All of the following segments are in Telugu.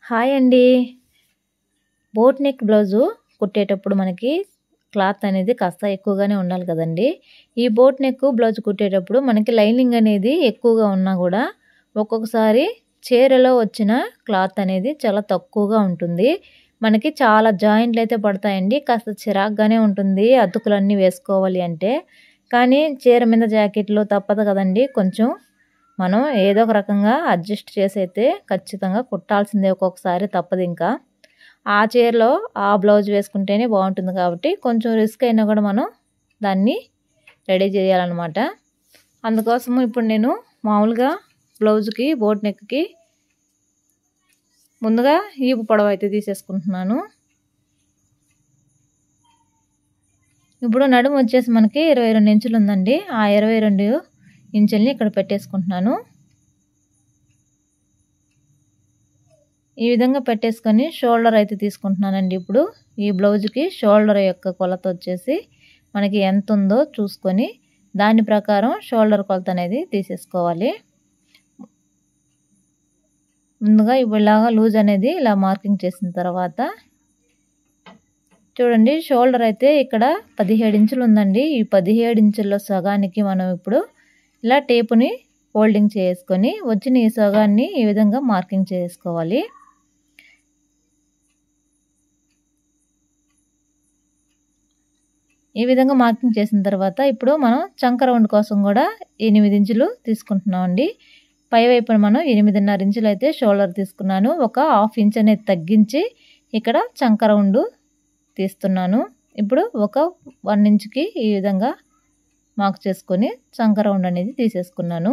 హాయ్ అండి. బోట్ నెక్ బ్లౌజు కుట్టేటప్పుడు మనకి క్లాత్ అనేది కాస్త ఎక్కువగానే ఉండాలి కదండీ. ఈ బోట్ నెక్ బ్లౌజ్ కుట్టేటప్పుడు మనకి లైనింగ్ అనేది ఎక్కువగా ఉన్నా కూడా ఒక్కొక్కసారి చీరలో వచ్చిన క్లాత్ అనేది చాలా తక్కువగా ఉంటుంది. మనకి చాలా జాయింట్లు అయితే పడతాయండి. కాస్త చిరాకుగానే ఉంటుంది అతుకులన్నీ వేసుకోవాలి అంటే. కానీ చీర మీద జాకెట్లు తప్పదు కదండీ. కొంచెం మనం ఏదో ఒక రకంగా అడ్జస్ట్ చేసి అయితే ఖచ్చితంగా కుట్టాల్సిందే, ఒక్కొక్కసారి తప్పదు ఇంకా. ఆ చీరలో ఆ బ్లౌజ్ వేసుకుంటేనే బాగుంటుంది కాబట్టి కొంచెం రిస్క్ అయినా కూడా మనం దాన్ని రెడీ చేయాలన్నమాట. అందుకోసము ఇప్పుడు నేను మామూలుగా బ్లౌజ్కి బోట్ నెక్కి ముందుగా ఈపు పొడవు అయితే తీసేసుకుంటున్నాను. ఇప్పుడు నడుము వచ్చేసి మనకి 22 ఇంచులు ఉందండి. ఆ 22 ఇంచుల్ని ఇక్కడ పెట్టేసుకుంటున్నాను. ఈ విధంగా పెట్టేసుకొని షోల్డర్ అయితే తీసుకుంటున్నానండి. ఇప్పుడు ఈ బ్లౌజ్కి షోల్డర్ యొక్క కొలత వచ్చేసి మనకి ఎంత ఉందో చూసుకొని దాని ప్రకారం షోల్డర్ కొలత అనేది తీసేసుకోవాలి. ముందుగా ఇప్పుడు ఇలాగా లూజ్ అనేది ఇలా మార్కింగ్ చేసిన తర్వాత చూడండి, షోల్డర్ అయితే ఇక్కడ 17 ఇంచులు ఉందండి. ఈ 17 ఇంచుల్లో సగానికి మనం ఇప్పుడు ఇలా టేపుని ఫోల్డింగ్ చేసుకొని వచ్చిన ఈ సగాన్ని ఈ విధంగా మార్కింగ్ చేసుకోవాలి. ఈ విధంగా మార్కింగ్ చేసిన తర్వాత ఇప్పుడు మనం చంక రౌండ్ కోసం కూడా 8 ఇంచులు తీసుకుంటున్నామండి. పై వైపున మనం 8.5 ఇంచులు అయితే షోల్డర్ తీసుకున్నాను. ఒక హాఫ్ ఇంచ్ అనేది తగ్గించి ఇక్కడ చంక రౌండ్ తీస్తున్నాను. ఇప్పుడు ఒక 1 ఇంచుకి ఈ విధంగా మార్క్ చేసుకొని చంక రౌండ్ అనేది తీసేసుకున్నాను.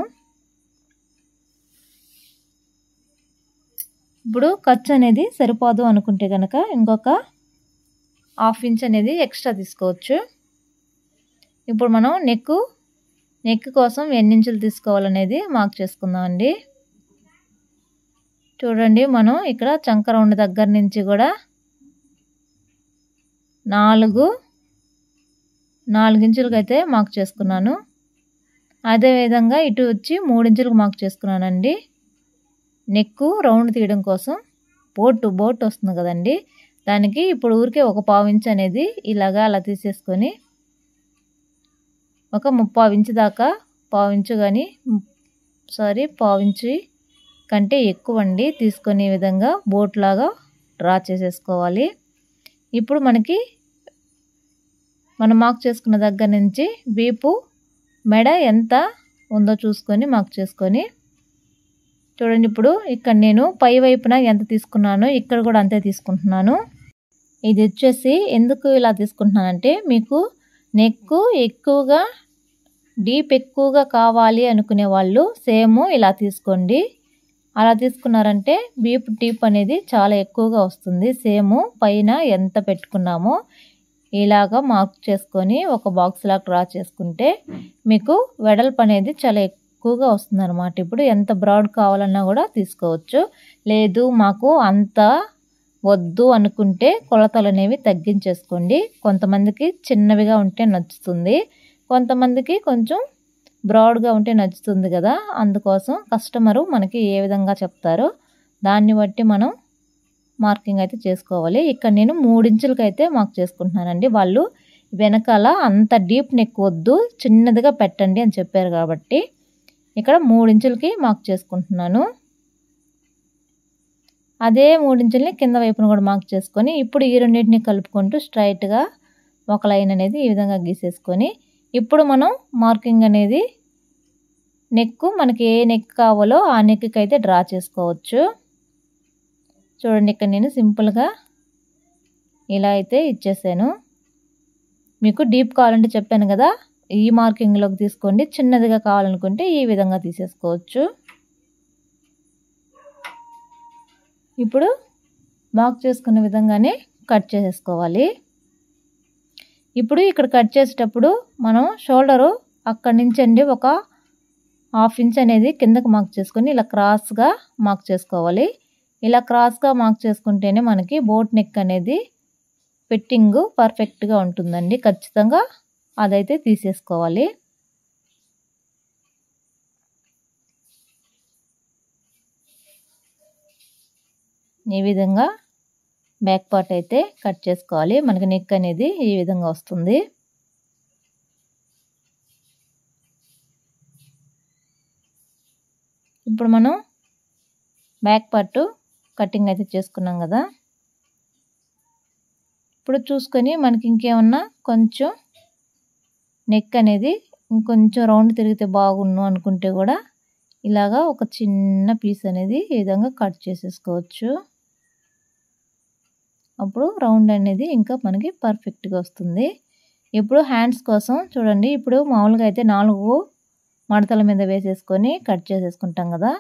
ఇప్పుడు ఖర్చు అనేది సరిపోదు అనుకుంటే కనుక ఇంకొక హాఫ్ ఇంచ్ అనేది ఎక్స్ట్రా తీసుకోవచ్చు. ఇప్పుడు మనం నెక్ కోసం ఎన్ని ఇంచులు తీసుకోవాలనేది మార్క్ చేసుకుందామండి. చూడండి, మనం ఇక్కడ చంక రౌండ్ దగ్గర నుంచి కూడా 4 ఇంచులకు అయితే మార్క్ చేసుకున్నాను. అదేవిధంగా ఇటు వచ్చి 3 ఇంచులకు మార్క్ చేసుకున్నానండి. నెక్ రౌండ్ తీయడం కోసం బోట్ వస్తుంది కదండి, దానికి ఇప్పుడు ఊరికే ఒక 1/4 ఇంచ్ అనేది ఇలాగా అలా తీసేసుకొని ఒక 3/4 ఇంచు దాకా 1/4 ఇంచు కానీ 1/4 ఇంచు కంటే ఎక్కువ అండి తీసుకొని ఈ విధంగా బోట్ లాగా డ్రా చేసేసుకోవాలి. ఇప్పుడు మనం మార్క్ చేసుకున్న దగ్గర నుంచి వీపు మెడ ఎంత ఉందో చూసుకొని మార్క్ చేసుకొని చూడండి. ఇప్పుడు ఇక్కడ నేను పై వైపున ఎంత తీసుకున్నానో ఇక్కడ కూడా అంతే తీసుకుంటున్నాను. ఇది వచ్చేసి ఎందుకు ఇలా తీసుకుంటున్నానంటే మీకు నెక్ ఎక్కువగా డీప్ ఎక్కువగా కావాలి అనుకునే వాళ్ళు సేమ్ ఇలా తీసుకోండి. అలా తీసుకున్నారంటే వీపు డీప్ అనేది చాలా ఎక్కువగా వస్తుంది. సేమ్ పైన ఎంత పెట్టుకున్నామో ఇలాగా మార్క్ చేసుకొని ఒక బాక్స్ లాగా డ్రా చేసుకుంటే మీకు వెడల్పు అనేది చాలా ఎక్కువగా వస్తుంది అనమాట. ఇప్పుడు ఎంత బ్రాడ్ కావాలన్నా కూడా తీసుకోవచ్చు. లేదు మాకు అంత వద్దు అనుకుంటే కొలతలు అనేవి తగ్గించేసుకోండి. కొంతమందికి చిన్నవిగా ఉంటే నచ్చుతుంది, కొంతమందికి కొంచెం బ్రాడ్గా ఉంటే నచ్చుతుంది కదా. అందుకోసం కస్టమరు మనకి ఏ విధంగా చెప్తారో దాన్ని బట్టి మనం మార్కింగ్ అయితే చేసుకోవాలి. ఇక్కడ నేను 3 ఇంచులకి అయితే మార్క్ చేసుకుంటున్నానండి. వాళ్ళు వెనకాల అంత డీప్ నెక్ వద్దు, చిన్నదిగా పెట్టండి అని చెప్పారు కాబట్టి ఇక్కడ 3 ఇంచులకి మార్క్ చేసుకుంటున్నాను. అదే 3 ఇంచుల్ని కింద వైపున కూడా మార్క్ చేసుకొని ఇప్పుడు ఈ రెండింటిని కలుపుకుంటూ స్ట్రైట్గా ఒక లైన్ అనేది ఈ విధంగా గీసేసుకొని ఇప్పుడు మనం మార్కింగ్ అనేది నెక్ మనకి ఏ నెక్ కావాలో ఆ నెక్కి అయితే డ్రా చేసుకోవచ్చు. చూడండి, ఇక్కడ నేను సింపుల్గా ఇలా అయితే ఇచ్చేసాను. మీకు డీప్ కావాలంటే చెప్పాను కదా, ఈ మార్కింగ్లోకి తీసుకోండి. చిన్నదిగా కావాలనుకుంటే ఈ విధంగా తీసేసుకోవచ్చు. ఇప్పుడు మార్క్ చేసుకున్న విధంగానే కట్ చేసేసుకోవాలి. ఇప్పుడు ఇక్కడ కట్ చేసేటప్పుడు మనం షోల్డరు అక్కడి నుంచి అండి ఒక హాఫ్ ఇంచ్ అనేది కిందకు మార్క్ చేసుకొని ఇలా క్రాస్గా మార్క్ చేసుకోవాలి. ఇలా క్రాస్గా మార్క్ చేసుకుంటేనే మనకి బోట్ నెక్ అనేది ఫిట్టింగ్ పర్ఫెక్ట్గా ఉంటుందండి. ఖచ్చితంగా అదైతే తీసేసుకోవాలి. ఈ విధంగా బ్యాక్ పార్ట్ అయితే కట్ చేసుకోవాలి. మనకి నెక్ అనేది ఈ విధంగా వస్తుంది. ఇప్పుడు మనం బ్యాక్ పార్ట్ కటింగ్ అయితే చేసుకున్నాం కదా. ఇప్పుడు చూసుకొని మనకి ఇంకేమన్నా కొంచెం నెక్ అనేది ఇంకొంచెం రౌండ్ తిరిగితే బాగున్ను అనుకుంటే కూడా ఇలాగా ఒక చిన్న పీస్ అనేది ఈ విధంగా కట్ చేసేసుకోవచ్చు. అప్పుడు రౌండ్ అనేది ఇంకా మనకి పర్ఫెక్ట్గా వస్తుంది. ఇప్పుడు హ్యాండ్స్ కోసం చూడండి, ఇప్పుడు మామూలుగా అయితే 4 మడతల మీద వేసేసుకొని కట్ చేసేసుకుంటాం కదా.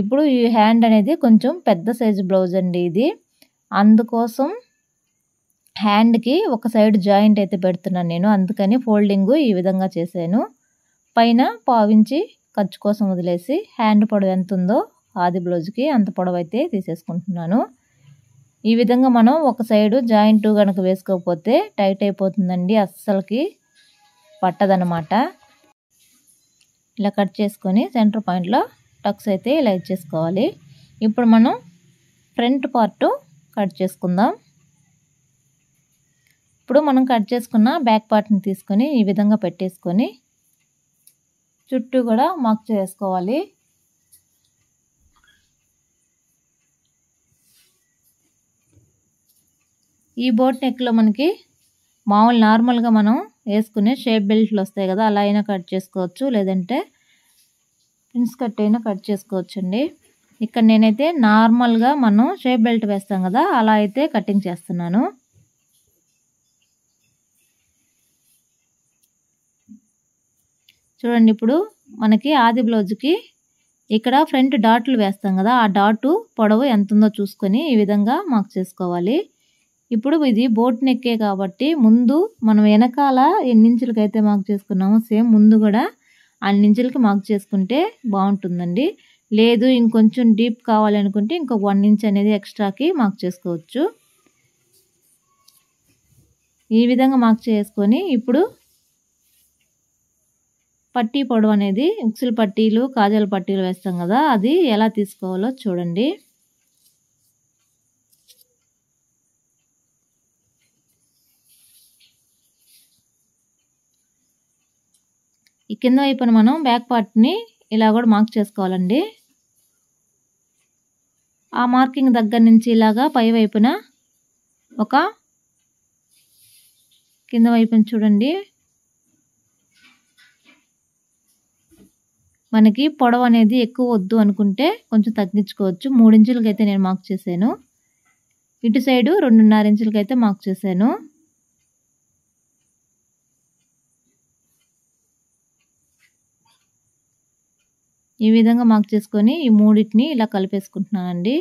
ఇప్పుడు ఈ హ్యాండ్ అనేది కొంచెం పెద్ద సైజు బ్లౌజ్ అండి ఇది. అందుకోసం హ్యాండ్కి ఒక సైడ్ జాయింట్ అయితే పెడుతున్నాను నేను. అందుకని ఫోల్డింగ్ ఈ విధంగా చేశాను. పైన పావించి ఖర్చు కోసం వదిలేసి హ్యాండ్ పొడవు ఎంత ఉందో ఆది బ్లౌజ్కి అంత పొడవు అయితే తీసేసుకుంటున్నాను. ఈ విధంగా మనం ఒక సైడు జాయింట్ కనుక వేసుకోకపోతే టైట్ అయిపోతుందండి, అస్సలకి పట్టదనమాట. ఇలా కట్ చేసుకొని సెంటర్ పాయింట్లో టక్స్ అయితే ఇలా ఇచ్చేసుకోవాలి. ఇప్పుడు మనం ఫ్రంట్ పార్ట్ కట్ చేసుకుందాం. ఇప్పుడు మనం కట్ చేసుకున్న బ్యాక్ పార్ట్ని తీసుకొని ఈ విధంగా పెట్టేసుకొని చుట్టూ కూడా మార్క్ చేసుకోవాలి. ఈ బోట్ నెక్లో మనకి మామూలు నార్మల్గా మనం వేసుకునే షేప్ బెల్ట్లు వస్తాయి కదా, అలా అయినా కట్ చేసుకోవచ్చు, లేదంటే ప్రిన్స్ కట్ అయినా కట్ చేసుకోవచ్చు అండి. ఇక్కడ నేనైతే నార్మల్గా మనం షేప్ బెల్ట్ వేస్తాం కదా, అలా అయితే కటింగ్ చేస్తున్నాను. చూడండి, ఇప్పుడు మనకి ఆది బ్లౌజ్కి ఇక్కడ ఫ్రంట్ డాట్లు వేస్తాం కదా, ఆ డాటు పొడవు ఎంత ఉందో చూసుకొని ఈ విధంగా మార్క్ చేసుకోవాలి. ఇప్పుడు ఇది బోట్ నెక్కే కాబట్టి ముందు మనం వెనకాల ఎన్ని ఇంచులకైతే మార్క్ చేసుకున్నామో సేమ్ ముందు కూడా అన్ని ఇంచులకి మార్క్ చేసుకుంటే బాగుంటుందండి. లేదు ఇంకొంచెం డీప్ కావాలనుకుంటే ఇంకొక 1 ఇంచ్ అనేది ఎక్స్ట్రాకి మార్క్ చేసుకోవచ్చు. ఈ విధంగా మార్క్ చేసుకొని ఇప్పుడు పట్టీ పొడవు అనేది ఉక్సుల పట్టీలు కాజాల పట్టీలు వేస్తాం కదా, అది ఎలా తీసుకోవాలో చూడండి. ఈ కింద వైపున మనం బ్యాక్ పార్ట్ని ఇలా కూడా మార్క్ చేసుకోవాలండి. ఆ మార్కింగ్ దగ్గర నుంచి ఇలాగా పై వైపున ఒక కింద వైపున చూడండి, మనకి పొడవు అనేది ఎక్కువ వద్దు అనుకుంటే కొంచెం తగ్గించుకోవచ్చు. 3 ఇంచులకి అయితే నేను మార్క్ చేశాను. ఇటు సైడు 2.5 ఇంచులకి అయితే మార్క్ చేశాను. ఈ విధంగా మార్క్ చేసుకొని ఈ మూడింటిని ఇలా కలిపేసుకుంటున్నానండి.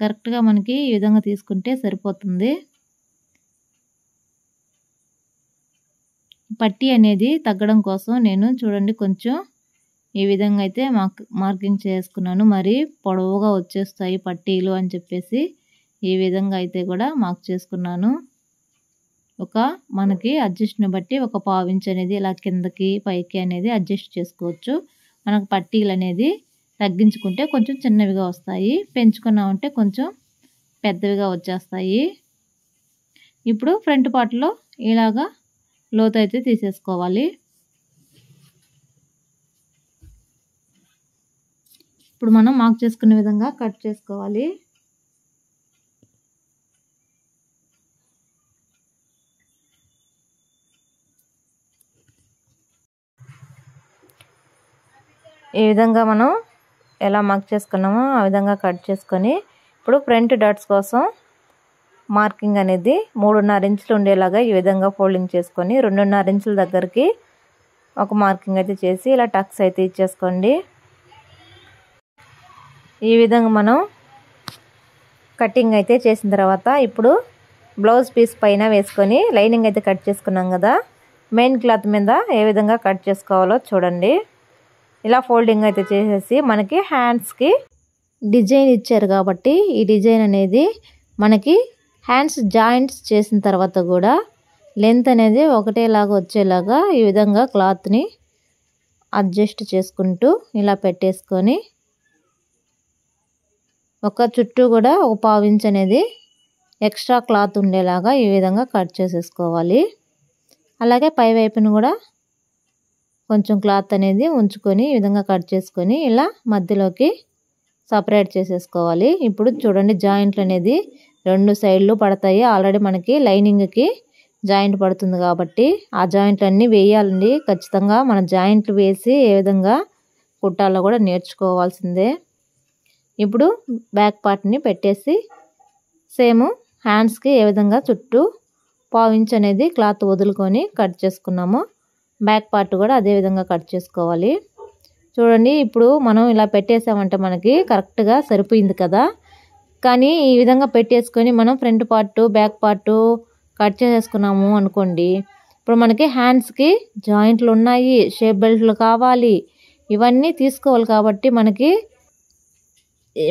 కరెక్ట్గా మనకి ఈ విధంగా తీసుకుంటే సరిపోతుంది. పట్టీ అనేది తగ్గడం కోసం నేను చూడండి కొంచెం ఈ విధంగా అయితే మార్కింగ్ చేసుకున్నాను. మరి పొడవుగా వచ్చేస్తాయి పట్టీలు అని చెప్పేసి ఈ విధంగా అయితే కూడా మార్క్ చేసుకున్నాను. మనకి అడ్జస్ట్ని బట్టి ఒక 1/4 ఇంచ్ అనేది ఇలా కిందకి పైకి అనేది అడ్జస్ట్ చేసుకోవచ్చు. మనకు పట్టీలు అనేది తగ్గించుకుంటే కొంచెం చిన్నవిగా వస్తాయి, పెంచుకున్నామంటే కొంచెం పెద్దవిగా వచ్చేస్తాయి. ఇప్పుడు ఫ్రంట్ పార్ట్లో ఇలాగా లోతు అయితే తీసేసుకోవాలి. ఇప్పుడు మనం మార్క్ చేసుకునే విధంగా కట్ చేసుకోవాలి. ఈ విధంగా మనం ఎలా మార్క్ చేసుకున్నామో ఆ విధంగా కట్ చేసుకొని ఇప్పుడు ఫ్రంట్ డాట్స్ కోసం మార్కింగ్ అనేది 3.5 ఇంచులు ఉండేలాగా ఈ విధంగా ఫోల్డింగ్ చేసుకొని 2.5 ఇంచుల దగ్గరికి ఒక మార్కింగ్ అయితే చేసి ఇలా టక్స్ అయితే ఇచ్చేసుకోండి. ఈ విధంగా మనం కటింగ్ అయితే చేసిన తర్వాత ఇప్పుడు బ్లౌజ్ పీస్ పైన వేసుకొని లైనింగ్ అయితే కట్ చేసుకున్నాం కదా, మెయిన్ క్లాత్ మీద ఏ విధంగా కట్ చేసుకోవాలో చూడండి. ఇలా ఫోల్డింగ్ అయితే చేసేసి మనకి హ్యాండ్స్కి డిజైన్ ఇచ్చారు కాబట్టి ఈ డిజైన్ అనేది మనకి హ్యాండ్స్ జాయింట్స్ చేసిన తర్వాత కూడా లెంత్ అనేది ఒకటేలాగా వచ్చేలాగా ఈ విధంగా క్లాత్ని అడ్జస్ట్ చేసుకుంటూ ఇలా పెట్టేసుకొని ఒక చుట్టూ కూడా ఒక పావు ఇంచ్ అనేది ఎక్స్ట్రా క్లాత్ ఉండేలాగా ఈ విధంగా కట్ చేసేసుకోవాలి. అలాగే పై వైపును కూడా కొంచెం క్లాత్ అనేది ఉంచుకొని ఈ విధంగా కట్ చేసుకొని ఇలా మధ్యలోకి సపరేట్ చేసేసుకోవాలి. ఇప్పుడు చూడండి జాయింట్లు అనేది 2 సైడ్లు పడతాయి. ఆల్రెడీ మనకి లైనింగ్కి జాయింట్ పడుతుంది కాబట్టి ఆ జాయింట్లు అన్నీ వేయాలండి. ఖచ్చితంగా మన జాయింట్లు వేసి ఏ విధంగా కుట్టాలో కూడా నేర్చుకోవాల్సిందే. ఇప్పుడు బ్యాక్ పార్ట్ని పెట్టేసి సేమ్ హ్యాండ్స్కి ఏ విధంగా చుట్టూ పావు ఇంచ్ అనేది క్లాత్ వదులుకొని కట్ చేసుకున్నామో బ్యాక్ పార్ట్ కూడా అదే విధంగా కట్ చేసుకోవాలి. చూడండి ఇప్పుడు మనం ఇలా పెట్టేసామంటే మనకి కరెక్ట్గా సరిపోయింది కదా. కానీ ఈ విధంగా పెట్టేసుకొని మనం front part back part cut చేసేసుకున్నాము అనుకోండి, ఇప్పుడు మనకి హ్యాండ్స్కి జాయింట్లు ఉన్నాయి, షేప్ బెల్ట్లు కావాలి, ఇవన్నీ తీసుకోవాలి. కాబట్టి మనకి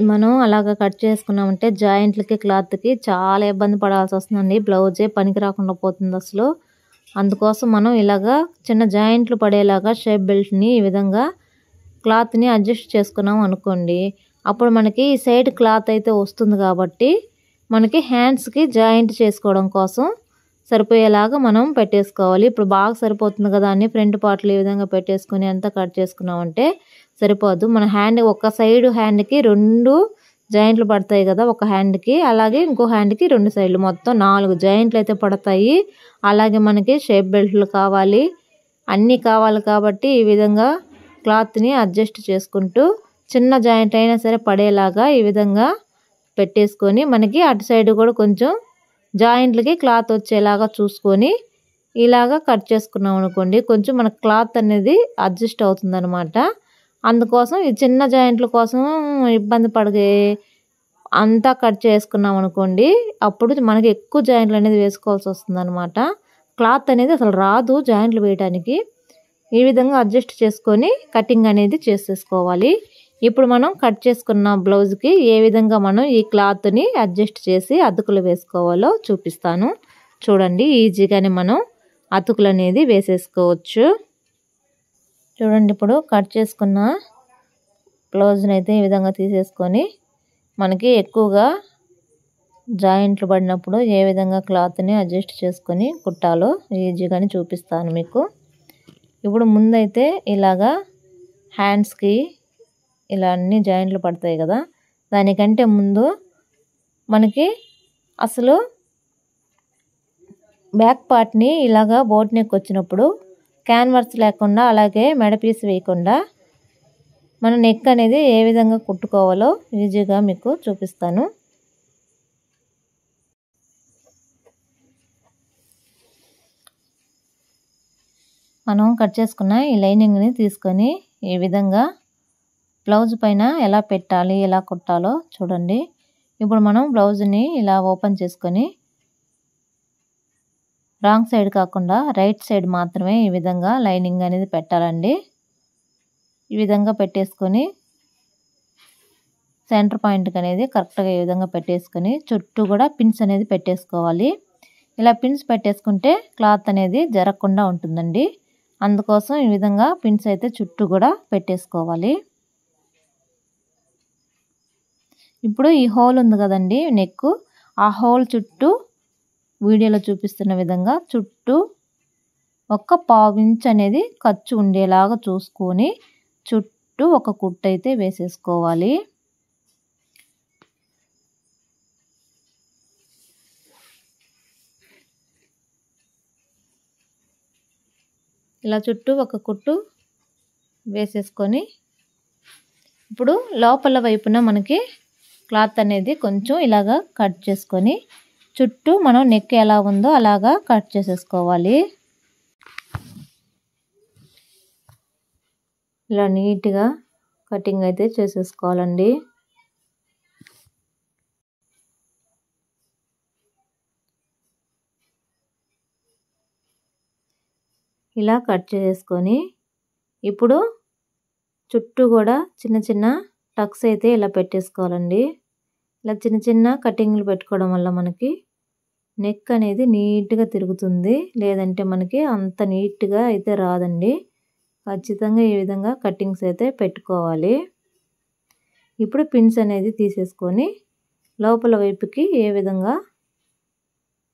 మనం అలాగ కట్ చేసుకున్నామంటే జాయింట్లకి క్లాత్కి చాలా ఇబ్బంది పడాల్సి వస్తుందండి. బ్లౌజే పనికి రాకుండా పోతుంది అసలు. అందుకోసం మనం ఇలాగా చిన్న జాయింట్లు పడేలాగా షేప్ బెల్ట్ని ఈ విధంగా క్లాత్ని అడ్జస్ట్ చేసుకున్నాం అనుకోండి, అప్పుడు మనకి ఈ సైడ్ క్లాత్ అయితే వస్తుంది కాబట్టి మనకి హ్యాండ్స్కి జాయింట్ చేసుకోవడం కోసం సరిపోయేలాగా మనం పెట్టేసుకోవాలి. ఇప్పుడు బాగా సరిపోతుంది కదా అని ఫ్రంట్ పార్ట్లు ఈ విధంగా పెట్టేసుకొని అంతా కట్ చేసుకున్నామంటే సరిపోదు. మన హ్యాండ్ ఒక సైడ్ హ్యాండ్కి 2 జాయింట్లు పడతాయి కదా ఒక హ్యాండ్కి, అలాగే ఇంకో హ్యాండ్కి 2 సైడ్లు మొత్తం 4 జాయింట్లు అయితే పడతాయి. అలాగే మనకి షేప్ బెల్ట్లు కావాలి, అన్నీ కావాలి. కాబట్టి ఈ విధంగా క్లాత్ని అడ్జస్ట్ చేసుకుంటూ చిన్న జాయింట్ అయినా సరే పడేలాగా ఈ విధంగా పెట్టేసుకొని మనకి అటు సైడ్ కూడా కొంచెం జాయింట్లకి క్లాత్ వచ్చేలాగా చూసుకొని ఇలాగా కట్ చేసుకున్నాం అనుకోండి, కొంచెం మన క్లాత్ అనేది అడ్జస్ట్ అవుతుంది అనమాట. అందుకోసం ఈ చిన్న జాయింట్ల కోసం ఇబ్బంది పడే అంతా కట్ చేసుకున్నాం అనుకోండి, అప్పుడు మనకి ఎక్కువ జాయింట్లు అనేది వేసుకోవాల్సి వస్తుంది అనమాట. క్లాత్ అనేది అసలు రాదు జాయింట్లు వేయడానికి. ఈ విధంగా అడ్జస్ట్ చేసుకొని కటింగ్ అనేది చేసేసుకోవాలి. ఇప్పుడు మనం కట్ చేసుకున్న బ్లౌజ్కి ఏ విధంగా మనం ఈ క్లాత్ని అడ్జస్ట్ చేసి అతుకులు వేసుకోవాలో చూపిస్తాను. చూడండి, ఈజీగానే మనం అతుకులు అనేది వేసేసుకోవచ్చు. చూడండి, ఇప్పుడు కట్ చేసుకున్న బ్లౌజ్ని అయితే ఈ విధంగా తీసేసుకొని మనకి ఎక్కువగా జాయింట్లు పడినప్పుడు ఏ విధంగా క్లాత్ని అడ్జస్ట్ చేసుకొని కుట్టాలో ఈజీగానే చూపిస్తాను మీకు. ఇప్పుడు ముందైతే ఇలాగా హ్యాండ్స్కి ఇలా అన్ని జాయింట్లు పడతాయి కదా, దానికంటే ముందు మనకి అసలు బ్యాక్ పార్ట్ని ఇలాగా బోట్ నెక్ వచ్చినప్పుడు క్యాన్వర్స్ లేకుండా అలాగే మెడపీస్ వేయకుండా మన నెక్ అనేది ఏ విధంగా కుట్టుకోవాలో ఈజీగా మీకు చూపిస్తాను. మనం కట్ చేసుకున్న ఈ లైనింగ్ని తీసుకొని ఈ విధంగా బ్లౌజ్ పైన ఎలా పెట్టాలి ఎలా కుట్టాలో చూడండి. ఇప్పుడు మనం బ్లౌజ్ని ఇలా ఓపెన్ చేసుకొని రాంగ్ సైడ్ కాకుండా రైట్ సైడ్ మాత్రమే ఈ విధంగా లైనింగ్ అనేది పెట్టాలండి. ఈ విధంగా పెట్టేసుకొని సెంటర్ పాయింట్కి అనేది కరెక్ట్గా ఈ విధంగా పెట్టేసుకొని చుట్టూ కూడా పిన్స్ అనేది పెట్టేసుకోవాలి. ఇలా పిన్స్ పెట్టేసుకుంటే క్లాత్ అనేది జరగకుండా ఉంటుందండి. అందుకోసం ఈ విధంగా పిన్స్ అయితే చుట్టూ కూడా పెట్టేసుకోవాలి. ఇప్పుడు ఈ హోల్ ఉంది కదండి నెక్, ఆ హోల్ చుట్టూ వీడియోలో చూపిస్తున్న విధంగా చుట్టూ ఒక పావు ఇంచ్ అనేది ఖర్చు ఉండేలాగా చూసుకొని చుట్టూ ఒక కుట్టు అయితే వేసేసుకోవాలి. ఇలా చుట్టూ ఒక కుట్టు వేసేసుకొని ఇప్పుడు లోపల వైపున మనకి క్లాత్ అనేది కొంచెం ఇలాగా కట్ చేసుకొని చుట్టూ మనం నెక్ ఎలా ఉందో అలాగా కట్ చేసేసుకోవాలి. ఇలా నీట్గా కటింగ్ అయితే చేసేసుకోవాలండి. ఇలా కట్ చేసుకొని ఇప్పుడు చుట్టూ కూడా చిన్న చిన్న టక్స్ అయితే ఇలా పెట్టేసుకోవాలండి. ఇలా చిన్న చిన్న కటింగ్లు పెట్టుకోవడం వల్ల మనకి నెక్ అనేది నీట్గా తిరుగుతుంది, లేదంటే మనకి అంత నీట్గా అయితే రాదండి. ఖచ్చితంగా ఈ విధంగా కటింగ్స్ అయితే పెట్టుకోవాలి. ఇప్పుడు పిన్స్ అనేది తీసేసుకొని లోపల వైపుకి ఏ విధంగా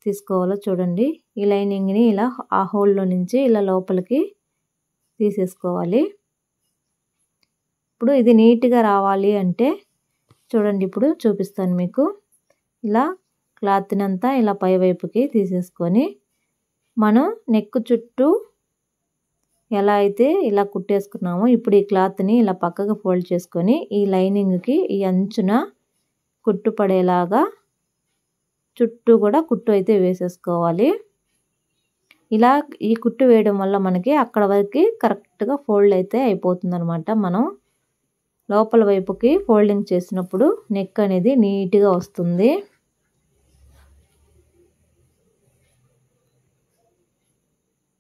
తీసుకోవాలో చూడండి. ఈ లైనింగ్ని ఇలా ఆ హోల్లో నుంచి ఇలా లోపలికి తీసేసుకోవాలి. ఇప్పుడు ఇది నీట్గా రావాలి అంటే చూడండి, ఇప్పుడు చూపిస్తాను మీకు. ఇలా క్లాత్ని అంతా ఇలా పై వైపుకి తీసేసుకొని మనం నెక్ చుట్టూ ఎలా అయితే ఇలా కుట్టేసుకున్నామో ఇప్పుడు ఈ క్లాత్ని ఇలా పక్కకు ఫోల్డ్ చేసుకొని ఈ లైనింగ్కి ఈ అంచున కుట్టు పడేలాగా చుట్టూ కూడా కుట్టు అయితే వేసేసుకోవాలి. ఇలా ఈ కుట్టు వేయడం వల్ల మనకి అక్కడ వరకు కరెక్ట్గా ఫోల్డ్ అయితే అయిపోతుంది అనమాట. మనం లోపల వైపుకి ఫోల్డింగ్ చేసినప్పుడు నెక్ అనేది నీట్గా వస్తుంది.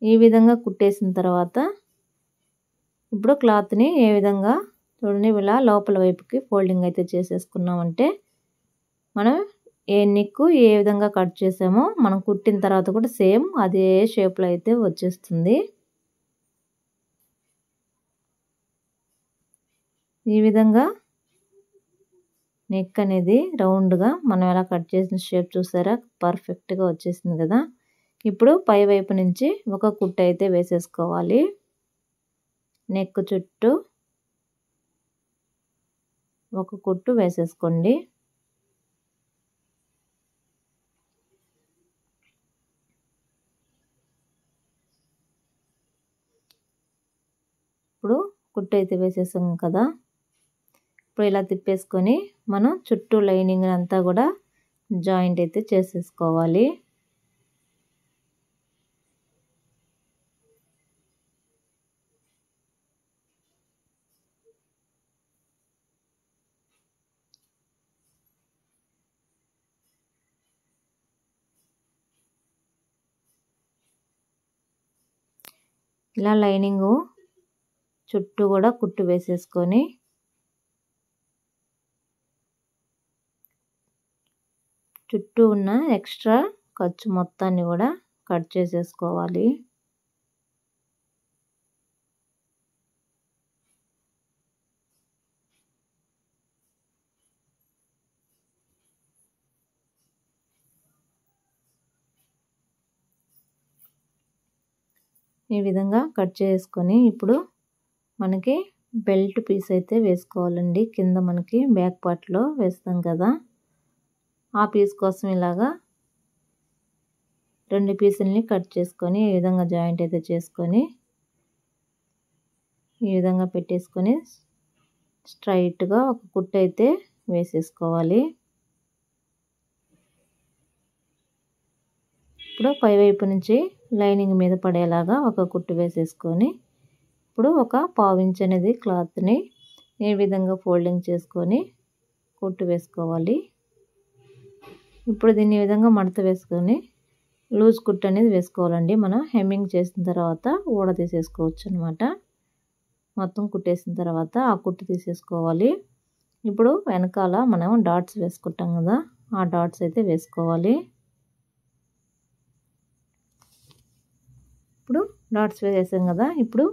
ఈ విధంగా కుట్టేసిన తర్వాత ఇప్పుడు క్లాత్ని ఏ విధంగా చూడండి ఇలా లోపల వైపుకి ఫోల్డింగ్ అయితే చేసేసుకున్నామంటే మనం ఏ నెక్ ఏ విధంగా కట్ చేసామో మనం కుట్టిన తర్వాత కూడా సేమ్ అదే షేప్లో అయితే వచ్చేస్తుంది. ఈ విధంగా నెక్ అనేది రౌండ్గా మనం ఎలా కట్ చేసిన షేప్ చూసారా, పర్ఫెక్ట్గా వచ్చేసింది కదా. ఇప్పుడు పై వైపు నుంచి ఒక కుట్టు అయితే వేసేసుకోవాలి. నెక్ చుట్టూ ఒక కుట్టు వేసేసుకోండి. ఇప్పుడు కుట్టు అయితే వేసేసాం కదా. ఇప్పుడు ఇలా తిప్పేసుకొని మనం చుట్టూ లైనింగ్ అంతా కూడా జాయింట్ అయితే చేసేసుకోవాలి. ఇలా లైనింగు చుట్టూ కూడా కుట్టు వేసేసుకొని చుట్టూ ఉన్న ఎక్స్ట్రా ఖర్చు మొత్తాన్ని కూడా కట్ చేసేసుకోవాలి. ఈ విధంగా కట్ చేసుకొని ఇప్పుడు మనకి బెల్ట్ పీస్ అయితే వేసుకోవాలండి. కింద మనకి బ్యాక్ పార్ట్లో వేస్తాం కదా, ఆ పీస్ కోసం ఇలాగా 2 పీసుల్ని కట్ చేసుకొని ఈ విధంగా జాయింట్ అయితే చేసుకొని ఈ విధంగా పెట్టేసుకొని స్ట్రైట్గా ఒక కుట్టు అయితే వేసేసుకోవాలి. ఇప్పుడు పై వైపు నుంచి లైనింగ్ మీద పడేలాగా ఒక కుట్టు వేసేసుకొని ఇప్పుడు ఒక 1/2 ఇంచ్ అనేది క్లాత్ని ఈ విధంగా ఫోల్డింగ్ చేసుకొని కుట్టు వేసుకోవాలి. ఇప్పుడు దీన్ని ఈ విధంగా మడత వేసుకొని లూజ్ కుట్టు అనేది వేసుకోవాలండి. మనం హెమ్మింగ్ చేసిన తర్వాత ఊడ తీసేసుకోవచ్చు అనమాట. మొత్తం కుట్టేసిన తర్వాత ఆ కుట్టు తీసేసుకోవాలి. ఇప్పుడు వెనకాల మనం డాట్స్ వేసుకుంటాం కదా, ఆ డాట్స్ అయితే వేసుకోవాలి. ఇప్పుడు డాట్స్ వేసేసాం కదా. ఇప్పుడు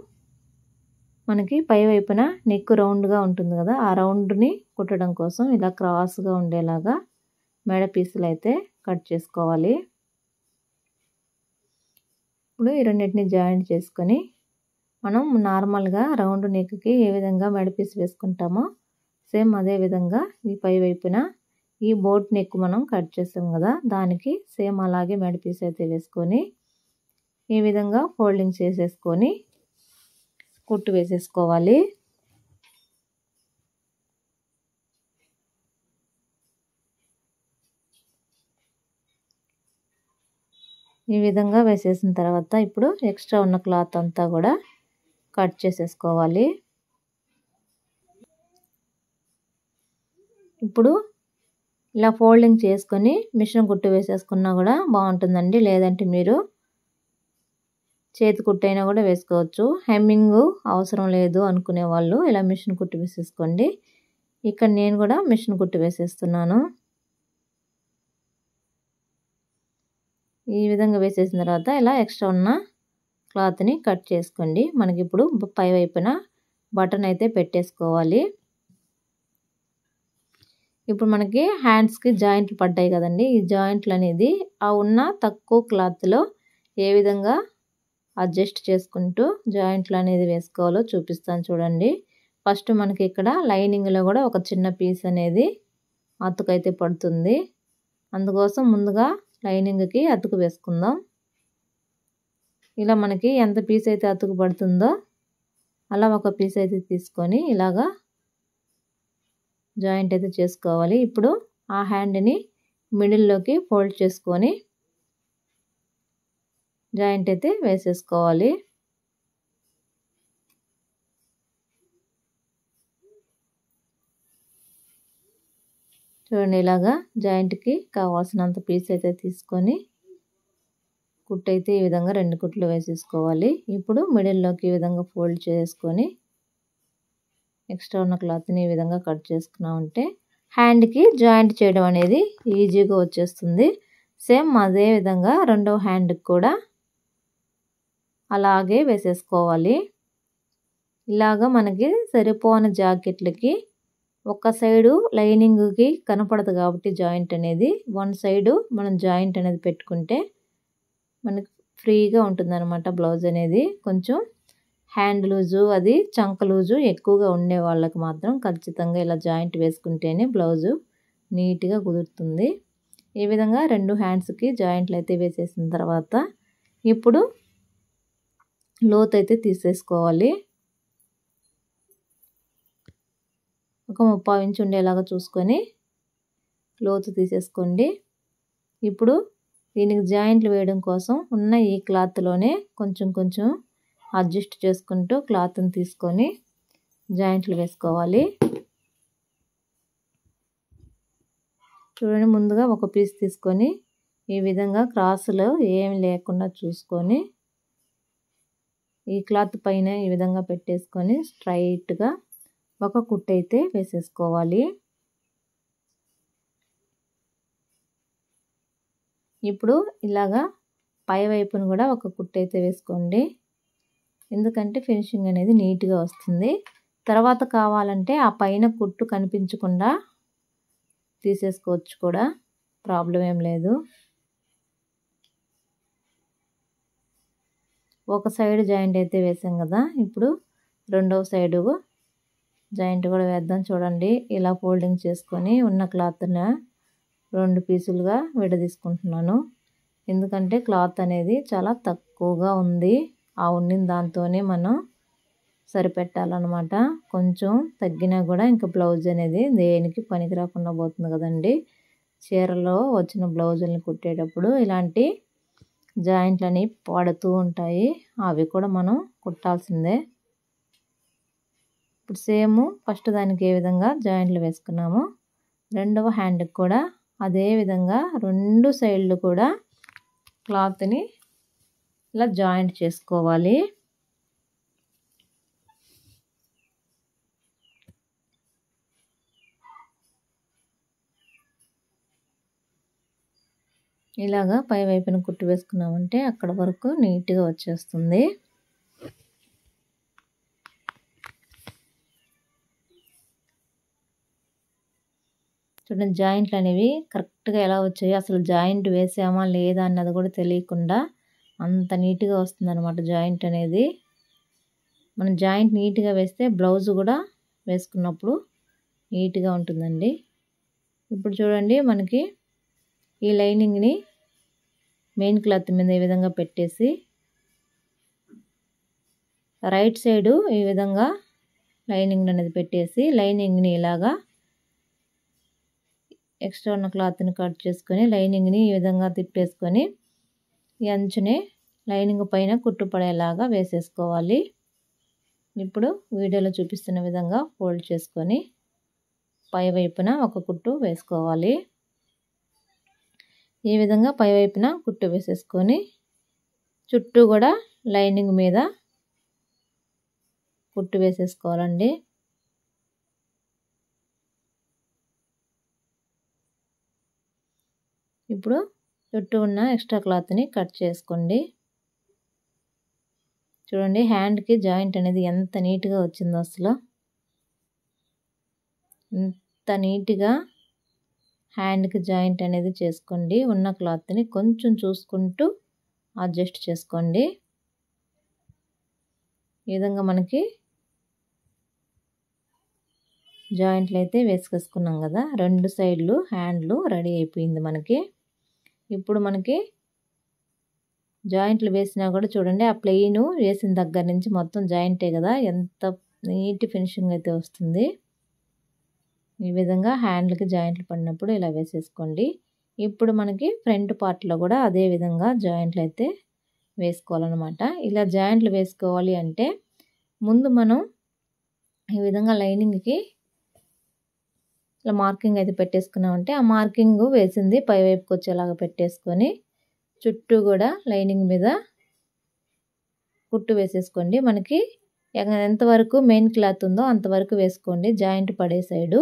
మనకి పై వైపున నెక్ రౌండ్గా ఉంటుంది కదా, ఆ రౌండ్ని కుట్టడం కోసం ఇలా క్రాస్గా ఉండేలాగా మెడ పీసులు అయితే కట్ చేసుకోవాలి. ఇప్పుడు ఈ రెండింటిని జాయింట్ చేసుకొని మనం నార్మల్గా రౌండ్ నెక్కి ఏ విధంగా మెడ పీస్ వేసుకుంటామో సేమ్ అదే విధంగా ఈ పై వైపున ఈ బోట్ నెక్ మనం కట్ చేసాం కదా, దానికి సేమ్ అలాగే మెడ పీస్ అయితే వేసుకొని ఈ విధంగా ఫోల్డింగ్ చేసేసుకొని కుట్టు వేసేసుకోవాలి. ఈ విధంగా వేసేసిన తర్వాత ఇప్పుడు ఎక్స్ట్రా ఉన్న క్లాత్ అంతా కూడా కట్ చేసేసుకోవాలి. ఇప్పుడు ఇలా ఫోల్డింగ్ చేసుకొని మిషన్ కుట్టు వేసేసుకున్నా కూడా బాగుంటుందండి. లేదంటే మీరు చేతి కుట్టు అయినా కూడా వేసుకోవచ్చు. హెమ్మింగ్ అవసరం లేదు అనుకునే వాళ్ళు ఇలా మిషన్ కుట్టు వేసేసుకోండి. ఇక్కడ నేను కూడా మిషన్ కుట్టు వేసేస్తున్నాను. ఈ విధంగా వేసేసిన తర్వాత ఇలా ఎక్స్ట్రా ఉన్న క్లాత్ని కట్ చేసుకోండి. మనకి ఇప్పుడు పై వైపున బటన్ అయితే పెట్టేసుకోవాలి. ఇప్పుడు మనకి హ్యాండ్స్కి జాయింట్లు పడ్డాయి కదండి. ఈ జాయింట్లు అనేది ఆ ఉన్న తక్కువ క్లాత్లో ఏ విధంగా అడ్జస్ట్ చేసుకుంటూ జాయింట్లు అనేది వేసుకోవాలో చూపిస్తాను చూడండి. ఫస్ట్ మనకి ఇక్కడ లైనింగ్లో కూడా ఒక చిన్న పీస్ అనేది అతుకైతే పడుతుంది. అందుకోసం ముందుగా లైనింగ్కి అతుకు వేసుకుందాం. ఇలా మనకి ఎంత పీస్ అయితే అతుకు పడుతుందో అలా ఒక పీస్ అయితే తీసుకొని ఇలాగా జాయింట్ అయితే చేసుకోవాలి. ఇప్పుడు ఆ హ్యాండ్ని మిడిల్లోకి ఫోల్డ్ చేసుకొని జాయింట్ అయితే వేసేసుకోవాలి. చూడండి, ఇలాగా జాయింట్కి కావాల్సినంత పీస్ అయితే తీసుకొని కుట్టు అయితే ఈ విధంగా 2 కుట్లు వేసేసుకోవాలి. ఇప్పుడు మిడిల్లోకి ఈ విధంగా ఫోల్డ్ చేసుకొని ఎక్స్ట్రా ఉన్న క్లాత్ని ఈ విధంగా కట్ చేసుకున్నామంటే హ్యాండ్కి జాయింట్ చేయడం అనేది ఈజీగా వచ్చేస్తుంది. సేమ్ అదే విధంగా రెండవ హ్యాండ్కి కూడా అలాగే వేసేసుకోవాలి. ఇలాగా మనకి సరిపోని జాకెట్లకి ఒక సైడు లైనింగ్కి కనపడదు కాబట్టి జాయింట్ అనేది వన్ సైడు మనం జాయింట్ అనేది పెట్టుకుంటే మనకి ఫ్రీగా ఉంటుందన్నమాట. బ్లౌజ్ అనేది కొంచెం హ్యాండ్ లూజు అది చంక లూజు ఎక్కువగా ఉండే వాళ్ళకి మాత్రం ఖచ్చితంగా ఇలా జాయింట్ వేసుకుంటేనే బ్లౌజు నీట్గా కుదురుతుంది. ఈ విధంగా 2 హ్యాండ్స్కి జాయింట్లు అయితే వేసేసిన తర్వాత ఇప్పుడు లోతు అయితే తీసేసుకోవాలి. ఒక 30 ఇంచు ఉండేలాగా చూసుకొని లోతు తీసేసుకోండి. ఇప్పుడు దీనికి జాయింట్లు వేయడం కోసం ఉన్న ఈ క్లాత్లోనే కొంచెం కొంచెం అడ్జస్ట్ చేసుకుంటూ క్లాత్ని తీసుకొని జాయింట్లు వేసుకోవాలి. చూడండి, ముందుగా ఒక పీస్ తీసుకొని ఈ విధంగా క్రాసులో ఏమి లేకుండా చూసుకొని ఈ క్లాత్ పైన ఈ విధంగా పెట్టేసుకొని స్ట్రైట్గా ఒక కుట్టు అయితే వేసేసుకోవాలి. ఇప్పుడు ఇలాగా పై వైపును కూడా ఒక కుట్టు అయితే వేసుకోండి. ఎందుకంటే ఫినిషింగ్ అనేది నీట్గా వస్తుంది. తర్వాత కావాలంటే ఆ పైన కుట్టు కనిపించకుండా తీసేసుకోవచ్చు కూడా, ప్రాబ్లం ఏం లేదు. ఒక సైడ్ జాయింట్ అయితే వేసాం కదా, ఇప్పుడు రెండవ సైడు జాయింట్ కూడా వేద్దాం. చూడండి, ఇలా ఫోల్డింగ్ చేసుకొని ఉన్న క్లాత్ని 2 పీసులుగా విడదీసుకుంటున్నాను. ఎందుకంటే క్లాత్ అనేది చాలా తక్కువగా ఉంది. ఆ ఉండిన దాంతోనే మనం సరిపెట్టాలన్నమాట. కొంచెం తగ్గినా కూడా ఇంకా బ్లౌజ్ అనేది దేనికి పనికి రాకుండా పోతుంది కదండి. చీరలో వచ్చిన బ్లౌజుల్ని కుట్టేటప్పుడు ఇలాంటి జాయింట్లని పడుతూ ఉంటాయి. అవి కూడా మనం కుట్టాల్సిందే. ఇప్పుడు సేమ్ ఫస్ట్ దానికి ఏ విధంగా జాయింట్లు వేసుకున్నామో రెండవ హ్యాండ్కి కూడా అదే విధంగా 2 సైడ్లు కూడా క్లాత్ని ఇలా జాయింట్ చేసుకోవాలి. ఇలాగా పై వైపున కుట్టు వేసుకున్నామంటే అక్కడ వరకు నీట్గా వచ్చేస్తుంది. చూడండి, జాయింట్లు అనేవి కరెక్ట్గా ఎలా వచ్చాయో, అసలు జాయింట్ వేసామా లేదా అన్నది కూడా తెలియకుండా అంత నీట్గా వస్తుంది అనమాట జాయింట్ అనేది. మనం జాయింట్ నీట్గా వేస్తే బ్లౌజ్ కూడా వేసుకున్నప్పుడు నీట్గా ఉంటుందండి. ఇప్పుడు చూడండి, మనకి ఈ లైనింగ్ని మెయిన్ క్లాత్ మీద ఈ విధంగా పెట్టేసి రైట్ సైడు ఈ విధంగా లైనింగ్ అనేది పెట్టేసి లైనింగ్ని ఇలాగా ఎక్స్ట్రా ఉన్న క్లాత్ని కట్ చేసుకొని లైనింగ్ని ఈ విధంగా తిప్పేసుకొని ఈ అంచుని లైనింగ్ పైన కుట్టుపడేలాగా వేసేసుకోవాలి. ఇప్పుడు వీడియోలో చూపిస్తున్న విధంగా ఫోల్డ్ చేసుకొని పై వైపున ఒక కుట్టు వేసుకోవాలి. ఈ విధంగా పై వైపున కుట్టు వేసేసుకొని చుట్టూ కూడా లైనింగ్ మీద కుట్టు వేసేసుకోవాలండి. ఇప్పుడు చుట్టూ ఉన్న ఎక్స్ట్రా క్లాత్ని కట్ చేసుకోండి. చూడండి హ్యాండ్కి జాయింట్ అనేది ఎంత నీట్గా వచ్చిందో అసలు. ఇంత నీట్గా హ్యాండ్కి జాయింట్ అనేది చేసుకోండి. ఉన్న క్లాత్ని కొంచెం చూసుకుంటూ అడ్జస్ట్ చేసుకోండి. ఈ విధంగా మనకి జాయింట్లు అయితే వేసుకేసుకున్నాం కదా. 2 సైడ్లు హ్యాండ్లు రెడీ అయిపోయింది మనకి. ఇప్పుడు మనకి జాయింట్లు వేసినా కూడా చూడండి ఆ ప్లెయిన్ వేసిన దగ్గర నుంచి మొత్తం జాయింటే కదా, ఎంత నీట్ ఫినిషింగ్ అయితే వస్తుంది. ఈ విధంగా హ్యాండ్లకి జాయింట్లు పడినప్పుడు ఇలా వేసేసుకోండి. ఇప్పుడు మనకి ఫ్రంట్ పార్ట్లో కూడా అదే విధంగా జాయింట్లు అయితే వేసుకోవాలన్నమాట. ఇలా జాయింట్లు వేసుకోవాలి అంటే ముందు మనం ఈ విధంగా లైనింగ్కి ఇలా మార్కింగ్ అయితే పెట్టేసుకున్నామంటే ఆ మార్కింగ్ వేసింది పై వైపుకి వచ్చేలాగా పెట్టేసుకొని చుట్టూ కూడా లైనింగ్ మీద కుట్టు వేసేసుకోండి. మనకి ఎంతవరకు మెయిన్ క్లాత్ ఉందో అంతవరకు వేసుకోండి జాయింట్ పడే సైడు.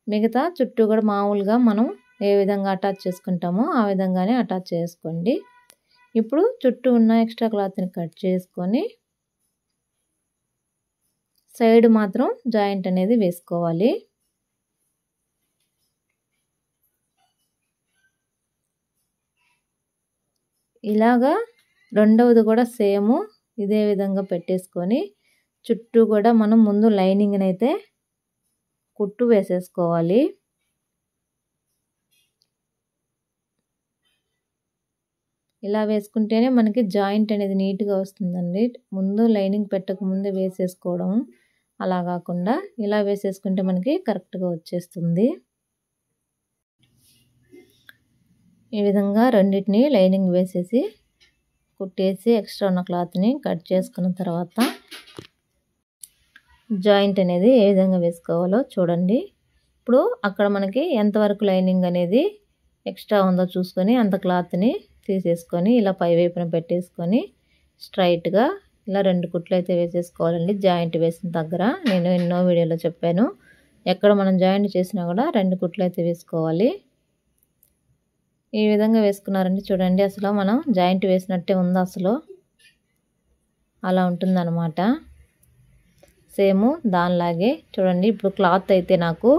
మిగతా చుట్టూ కూడా మామూలుగా మనం ఏ విధంగా అటాచ్ చేసుకుంటామో ఆ విధంగానే అటాచ్ చేసుకోండి. ఇప్పుడు చుట్టూ ఉన్న ఎక్స్ట్రా క్లాత్ని కట్ చేసుకొని సైడ్ మాత్రం జాయింట్ అనేది వేసుకోవాలి. ఇలాగా రెండవది కూడా సేమ్ ఇదే విధంగా పెట్టేసుకొని చుట్టూ కూడా మనం ముందు లైనింగ్ని అయితే కుట్టు వేసేసుకోవాలి. ఇలా వేసుకుంటేనే మనకి జాయింట్ అనేది నీట్గా వస్తుందండి. ముందు లైనింగ్ పెట్టక ముందే వేసేసుకోవడం అలా కాకుండా ఇలా వేసేసుకుంటే మనకి కరెక్ట్గా వచ్చేస్తుంది. ఈ విధంగా రెండింటిని లైనింగ్ వేసేసి కుట్టేసి ఎక్స్ట్రా ఉన్న క్లాత్ని కట్ చేసుకున్న తర్వాత జాయింట్ అనేది ఏ విధంగా వేసుకోవాలో చూడండి. ఇప్పుడు అక్కడ మనకి ఎంతవరకు లైనింగ్ అనేది ఎక్స్ట్రా ఉందో చూసుకొని అంత క్లాత్ని తీసేసుకొని ఇలా పై వైపున పెట్టేసుకొని స్ట్రైట్గా ఇలా 2 కుట్లు అయితే వేసేసుకోవాలండి. జాయింట్ వేసిన దగ్గర నేను ఎన్నో వీడియోలో చెప్పాను, ఎక్కడ మనం జాయింట్ చేసినా కూడా 2 కుట్లు అయితే వేసుకోవాలి. ఈ విధంగా వేసుకున్నారంటే చూడండి అసలు మనం జాయింట్ వేసినట్టే ఉంది, అసలు అలా ఉంటుందన్నమాట. సేమ్ దానిలాగే చూడండి. ఇప్పుడు క్లాత్ అయితే నాకు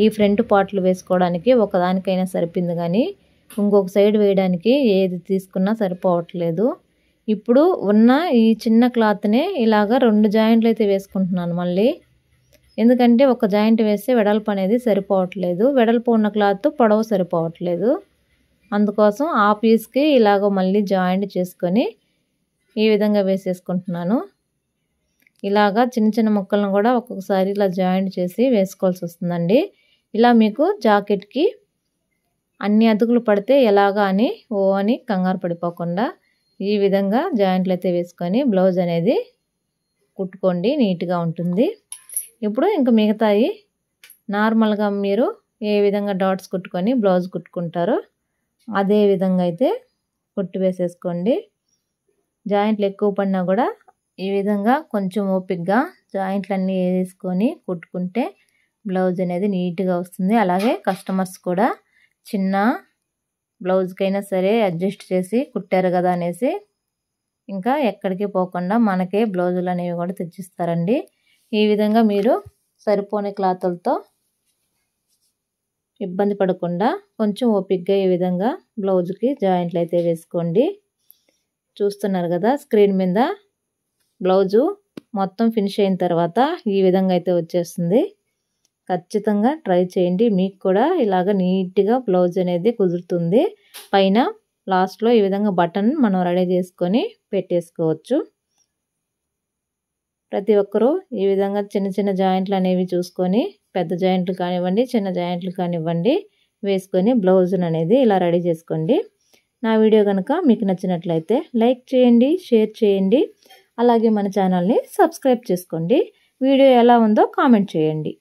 ఈ ఫ్రంట్ పార్ట్లు వేసుకోవడానికి ఒకదానికైనా సరిపోయింది, కానీ ఇంకొక సైడ్ వేయడానికి ఏది తీసుకున్నా సరిపోవట్లేదు. ఇప్పుడు ఉన్న ఈ చిన్న క్లాత్నే ఇలాగా 2 జాయింట్లు అయితే వేసుకుంటున్నాను మళ్ళీ. ఎందుకంటే ఒక జాయింట్ వేస్తే వెడల్పు అనేది సరిపోవట్లేదు, వెడల్పు ఉన్న క్లాత్ పొడవు సరిపోవట్లేదు. అందుకోసం ఆ పీస్కి ఇలాగ మళ్ళీ జాయింట్ చేసుకొని ఈ విధంగా వేసేసుకుంటున్నాను. ఇలాగా చిన్న చిన్న ముక్కలను కూడా ఒక్కొక్కసారి ఇలా జాయింట్ చేసి వేసుకోవాల్సి వస్తుందండి. ఇలా మీకు జాకెట్కి అన్ని అతుకులు పడితే ఎలాగా అని అని కంగారు పడిపోకుండా ఈ విధంగా జాయింట్లు అయితే వేసుకొని బ్లౌజ్ అనేది కుట్టుకోండి, నీట్గా ఉంటుంది. ఇప్పుడు ఇంకా మిగతాయి నార్మల్గా మీరు ఏ విధంగా డాట్స్ కుట్టుకొని బ్లౌజ్ కుట్టుకుంటారో అదే విధంగా అయితే కుట్టు వేసేసుకోండి. జాయింట్లు ఎక్కువ పడినా కూడా ఈ విధంగా కొంచెం ఓపికగా జాయింట్లన్నీ వేసుకొని కుట్టుకుంటే బ్లౌజ్ అనేది నీట్గా వస్తుంది. అలాగే కస్టమర్స్ కూడా చిన్న బ్లౌజ్కైనా సరే అడ్జస్ట్ చేసి కుట్టారు కదా అనేసి ఇంకా ఎక్కడికి పోకుండా మనకే బ్లౌజులు అనేవి కూడా తెచ్చిస్తారండి. ఈ విధంగా మీరు సరిపోని క్లాతులతో ఇబ్బంది పడకుండా కొంచెం ఓపికగా ఈ విధంగా బ్లౌజ్కి జాయింట్లు అయితే వేసుకోండి. చూస్తున్నారు కదా స్క్రీన్ మీద బ్లౌజు మొత్తం ఫినిష్ అయిన తర్వాత ఈ విధంగా అయితే వచ్చేస్తుంది. ఖచ్చితంగా ట్రై చేయండి, మీకు కూడా ఇలాగ నీట్గా బ్లౌజ్ అనేది కుదురుతుంది. పైన లాస్ట్లో ఈ విధంగా బటన్ మనం రెడీ చేసుకొని పెట్టేసుకోవచ్చు. ప్రతి ఒక్కరూ ఈ విధంగా చిన్న చిన్న జాయింట్లు అనేవి చూసుకొని పెద్ద జాయింట్లు కానివ్వండి చిన్న జాయింట్లు కానివ్వండి వేసుకొని బ్లౌజును అనేది ఇలా రెడీ చేసుకోండి. నా వీడియో కనుక మీకు నచ్చినట్లయితే లైక్ చేయండి, షేర్ చేయండి, అలాగే మన ఛానల్ని సబ్స్క్రైబ్ చేసుకోండి. వీడియో ఎలా ఉందో కామెంట్ చేయండి.